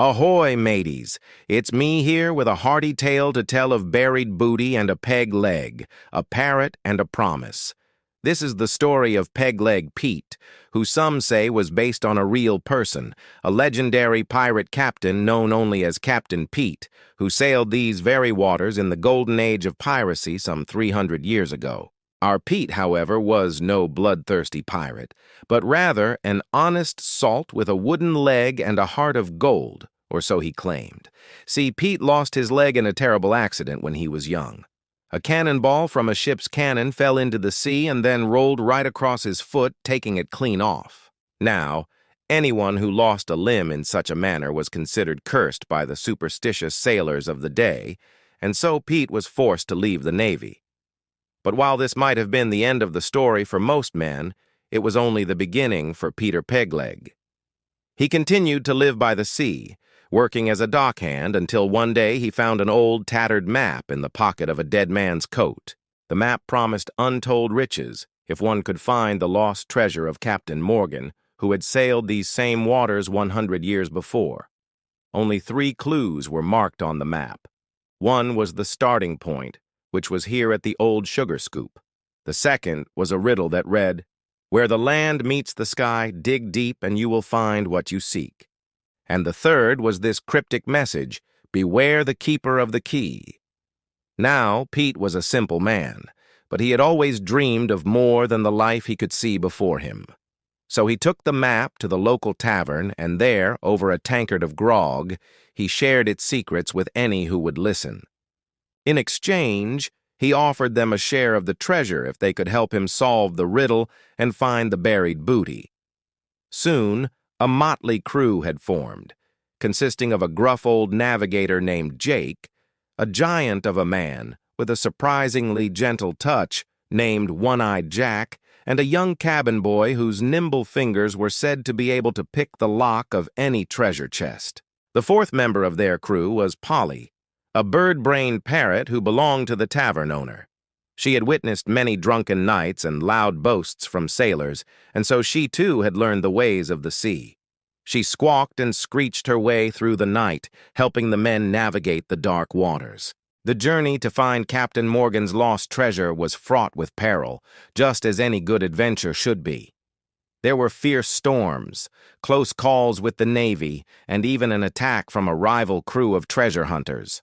Ahoy, mateys! It's me here with a hearty tale to tell of buried booty and a peg leg, a parrot and a promise. This is the story of Pegleg Pete, who some say was based on a real person, a legendary pirate captain known only as Captain Pete, who sailed these very waters in the golden age of piracy some 300 years ago. Our Pete, however, was no bloodthirsty pirate, but rather an honest salt with a wooden leg and a heart of gold, or so he claimed. See, Pete lost his leg in a terrible accident when he was young. A cannonball from a ship's cannon fell into the sea and then rolled right across his foot, taking it clean off. Now, anyone who lost a limb in such a manner was considered cursed by the superstitious sailors of the day, and so Pete was forced to leave the Navy. But while this might have been the end of the story for most men, it was only the beginning for Peter Pegleg. He continued to live by the sea, working as a dockhand until one day he found an old tattered map in the pocket of a dead man's coat. The map promised untold riches if one could find the lost treasure of Captain Morgan, who had sailed these same waters 100 years before. Only 3 clues were marked on the map. One was the starting point, which was here at the old sugar scoop. The second was a riddle that read, "Where the land meets the sky, dig deep and you will find what you seek." And the third was this cryptic message, "Beware the keeper of the key." Now, Pete was a simple man, but he had always dreamed of more than the life he could see before him. So he took the map to the local tavern, and there, over a tankard of grog, he shared its secrets with any who would listen. In exchange, he offered them a share of the treasure if they could help him solve the riddle and find the buried booty. Soon, a motley crew had formed, consisting of a gruff old navigator named Jake, a giant of a man with a surprisingly gentle touch named One-Eyed Jack, and a young cabin boy whose nimble fingers were said to be able to pick the lock of any treasure chest. The fourth member of their crew was Polly, a bird-brained parrot who belonged to the tavern owner. She had witnessed many drunken nights and loud boasts from sailors, and so she too had learned the ways of the sea. She squawked and screeched her way through the night, helping the men navigate the dark waters. The journey to find Captain Morgan's lost treasure was fraught with peril, just as any good adventure should be. There were fierce storms, close calls with the Navy, and even an attack from a rival crew of treasure hunters.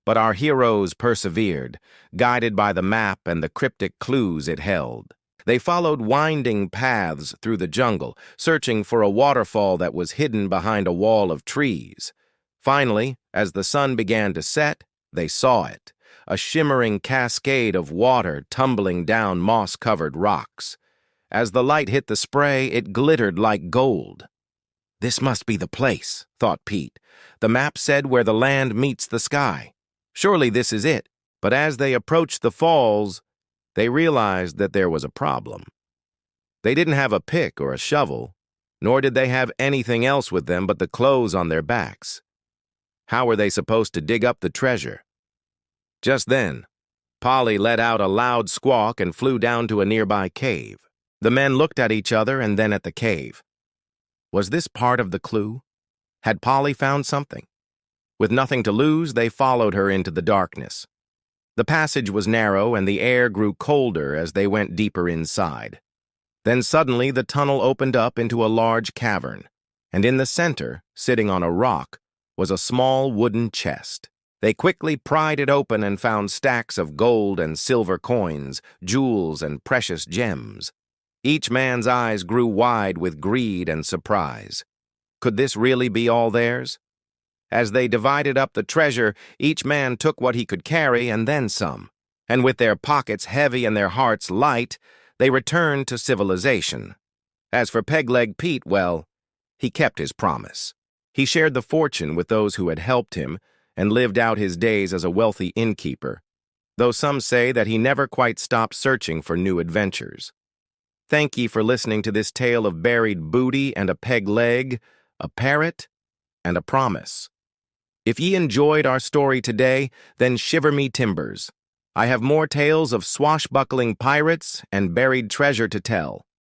But our heroes persevered, guided by the map and the cryptic clues it held. They followed winding paths through the jungle, searching for a waterfall that was hidden behind a wall of trees. Finally, as the sun began to set, they saw it, a shimmering cascade of water tumbling down moss-covered rocks. As the light hit the spray, it glittered like gold. "This must be the place," thought Pete. "The map said where the land meets the sky. Surely this is it." But as they approached the falls, they realized that there was a problem. They didn't have a pick or a shovel, nor did they have anything else with them but the clothes on their backs. How were they supposed to dig up the treasure? Just then, Polly let out a loud squawk and flew down to a nearby cave. The men looked at each other and then at the cave. Was this part of the clue? Had Polly found something? With nothing to lose, they followed her into the darkness. The passage was narrow and the air grew colder as they went deeper inside. Then suddenly the tunnel opened up into a large cavern, and in the center, sitting on a rock, was a small wooden chest. They quickly pried it open and found stacks of gold and silver coins, jewels, and precious gems. Each man's eyes grew wide with greed and surprise. Could this really be all theirs? As they divided up the treasure, each man took what he could carry and then some, and with their pockets heavy and their hearts light, they returned to civilization. As for Pegleg Pete, well, he kept his promise. He shared the fortune with those who had helped him and lived out his days as a wealthy innkeeper, though some say that he never quite stopped searching for new adventures. Thank ye for listening to this tale of buried booty and a peg leg, a parrot, and a promise. If ye enjoyed our story today, then shiver me timbers. I have more tales of swashbuckling pirates and buried treasure to tell.